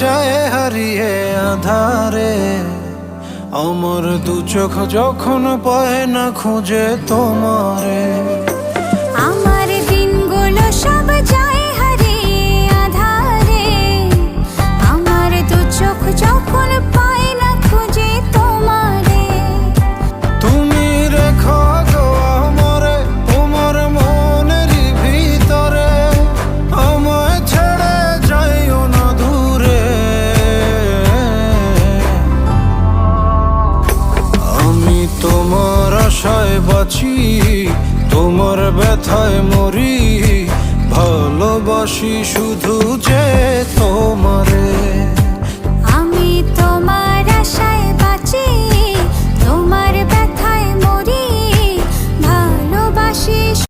যায় হারিয়ে আধারে, আমার দু চোখ যখন পায় না খুঁজে তোমারে। আমার দিনগুলো সব যায় হারিয়ে আধারে, আমার দু চোখ যখন পায় না খুঁজে তোমারে। তুমি রেখো গো আমারে তোমার মনের ভিতরে, আমায় ছেড়ে যাইও না দূরে। আমি তোমার আশায় বাঁচি, তোমার ব্যথায় মরি, ভালোবাসি শুধু যে তোমারে।